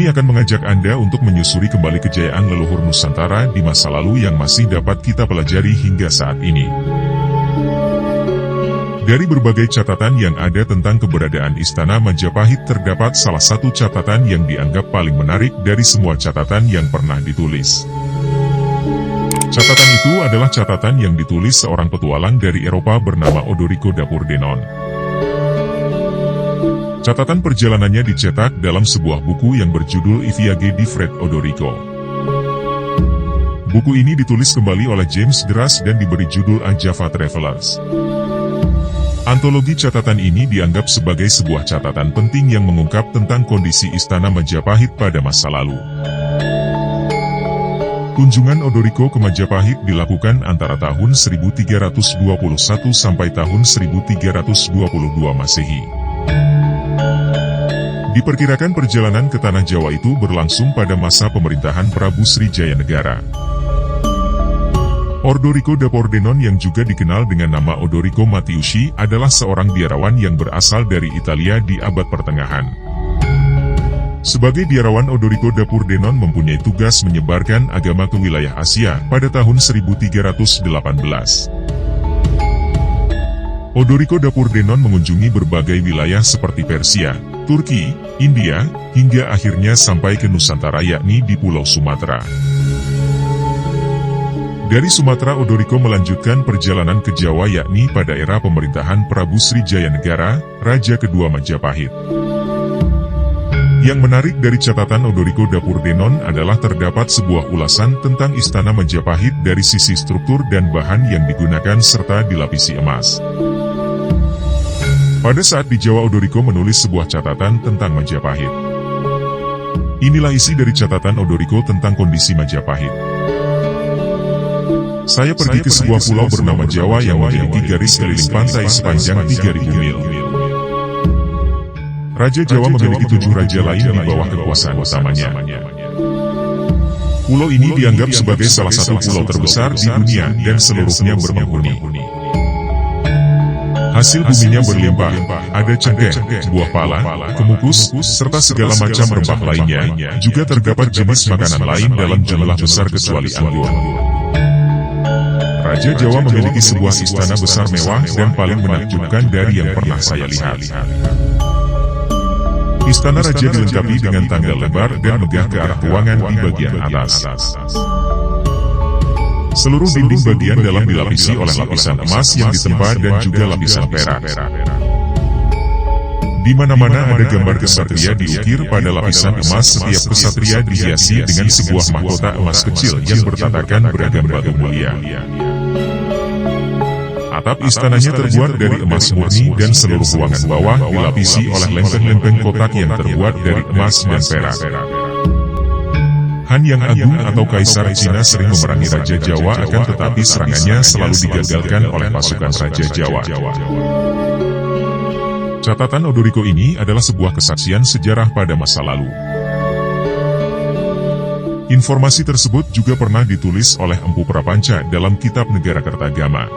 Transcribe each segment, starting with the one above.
Kami akan mengajak Anda untuk menyusuri kembali kejayaan leluhur Nusantara di masa lalu yang masih dapat kita pelajari hingga saat ini. Dari berbagai catatan yang ada tentang keberadaan Istana Majapahit, terdapat salah satu catatan yang dianggap paling menarik dari semua catatan yang pernah ditulis. Catatan itu adalah catatan yang ditulis seorang petualang dari Eropa bernama Odorico da Pordenone. Catatan perjalanannya dicetak dalam sebuah buku yang berjudul I Viaggi di Fred Odorico. Buku ini ditulis kembali oleh James Dras dan diberi judul A Java Travelers. Antologi catatan ini dianggap sebagai sebuah catatan penting yang mengungkap tentang kondisi Istana Majapahit pada masa lalu. Kunjungan Odorico ke Majapahit dilakukan antara tahun 1321 sampai tahun 1322 Masehi. Diperkirakan perjalanan ke Tanah Jawa itu berlangsung pada masa pemerintahan Prabu Srijaya Negara. Odorico da Pordenone, yang juga dikenal dengan nama Odorico Matiusi, adalah seorang biarawan yang berasal dari Italia di abad pertengahan. Sebagai biarawan, Odorico da Pordenone mempunyai tugas menyebarkan agama ke wilayah Asia pada tahun 1318. Odorico da Pordenone mengunjungi berbagai wilayah seperti Persia, Turki, India, hingga akhirnya sampai ke Nusantara, yakni di Pulau Sumatera. Dari Sumatera, Odorico melanjutkan perjalanan ke Jawa, yakni pada era pemerintahan Prabu Srijaya Negara, Raja kedua Majapahit. Yang menarik dari catatan Odorico da Pordenone adalah terdapat sebuah ulasan tentang Istana Majapahit dari sisi struktur dan bahan yang digunakan serta dilapisi emas. Pada saat di Jawa, Odorico menulis sebuah catatan tentang Majapahit. Inilah isi dari catatan Odorico tentang kondisi Majapahit. Saya pergi ke sebuah pulau bernama Jawa yang memiliki garis keliling pantai sepanjang 3.000 mil. Raja Jawa memiliki 7 raja lain di bawah kekuasaan utamanya. Pulau ini dianggap sebagai salah satu pulau terbesar di dunia dan seluruhnya berpenghuni. Hasil buminya berlimpah, ada cengkeh, buah pala, kemukus, serta segala macam rempah lainnya. Juga terdapat jenis makanan lain dalam jumlah besar kecuali anggur. Raja Jawa memiliki sebuah istana besar mewah dan paling menakjubkan dari yang pernah saya lihat. Istana Raja dilengkapi dengan tangga lebar dan megah ke arah ruangan di bagian atas. Seluruh dinding bagian dalam dilapisi oleh lapisan emas yang ditempa dan juga lapisan perak. Di mana-mana ada gambar kesatria diukir pada lapisan emas. Setiap kesatria dihiasi dengan sebuah mahkota emas kecil yang bertatakan beragam batu mulia. Atap istananya terbuat dari emas murni dan seluruh ruangan bawah dilapisi oleh lempeng-lempeng kotak yang terbuat dari emas dan perak. Han Yang Agung atau Kaisar Cina sering memerangi Raja Jawa, akan tetapi serangannya selalu digagalkan oleh pasukan Raja Jawa. Catatan Odorico ini adalah sebuah kesaksian sejarah pada masa lalu. Informasi tersebut juga pernah ditulis oleh Empu Prapanca dalam kitab Negara Kertagama.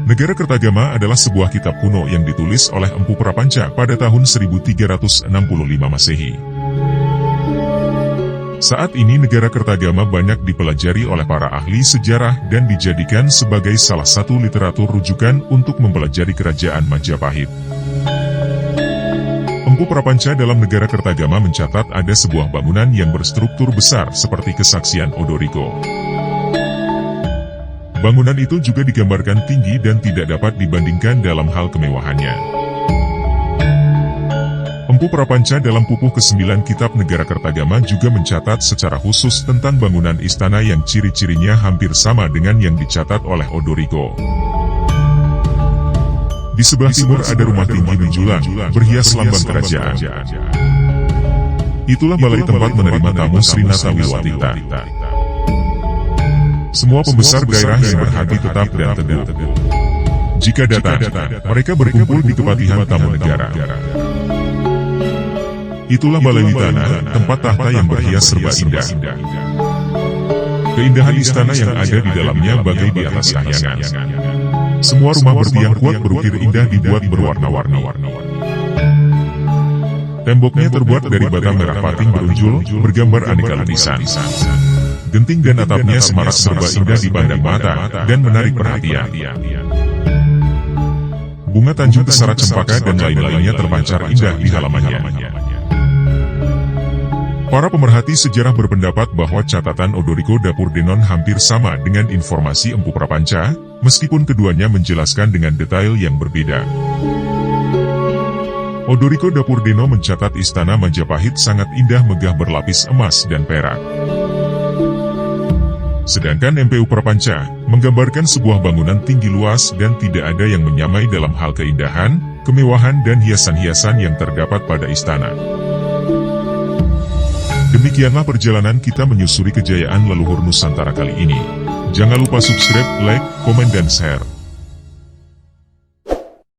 Negara Kertagama adalah sebuah kitab kuno yang ditulis oleh Empu Prapanca pada tahun 1365 Masehi. Saat ini Negara Kertagama banyak dipelajari oleh para ahli sejarah dan dijadikan sebagai salah satu literatur rujukan untuk mempelajari kerajaan Majapahit. Empu Prapanca dalam Negara Kertagama mencatat ada sebuah bangunan yang berstruktur besar seperti kesaksian Odorico. Bangunan itu juga digambarkan tinggi dan tidak dapat dibandingkan dalam hal kemewahannya. Empu Prapanca dalam pupuh ke-9 kitab Negara Kertagama juga mencatat secara khusus tentang bangunan istana yang ciri-cirinya hampir sama dengan yang dicatat oleh Odorico. Di sebelah timur ada rumah tinggi menjulang, berhias lambang kerajaan. Itulah balai tempat menerima tamu Srinata Wilwatita. Semua pembesar daerah yang berhati tetap dan teguh. Jika datang, mereka berkumpul di kepatihan tamu negara. Itulah balai Witana, tempat tahta yang berhias serba indah. Keindahan istana yang ada di dalamnya bagai di atas kahyangan. Semua rumah bertiang kuat berukir indah dibuat berwarna-warni. Temboknya terbuat dari bata merah pating berunjul, bergambar aneka lukisan. Genting dan atapnya semarak serba indah dipandang mata, dan menarik perhatian. Bunga Tanjung Kesara Cempaka dan lain-lainnya terpancar indah di halamannya. Para pemerhati sejarah berpendapat bahwa catatan Odoriko Dapur Denon hampir sama dengan informasi Empu Prapanca, meskipun keduanya menjelaskan dengan detail yang berbeda. Odoriko Dapur Deno mencatat Istana Majapahit sangat indah megah berlapis emas dan perak. Sedangkan MPU Prapanca menggambarkan sebuah bangunan tinggi luas dan tidak ada yang menyamai dalam hal keindahan, kemewahan dan hiasan-hiasan yang terdapat pada istana. Demikianlah perjalanan kita menyusuri kejayaan leluhur Nusantara kali ini. Jangan lupa subscribe, like, komen dan share.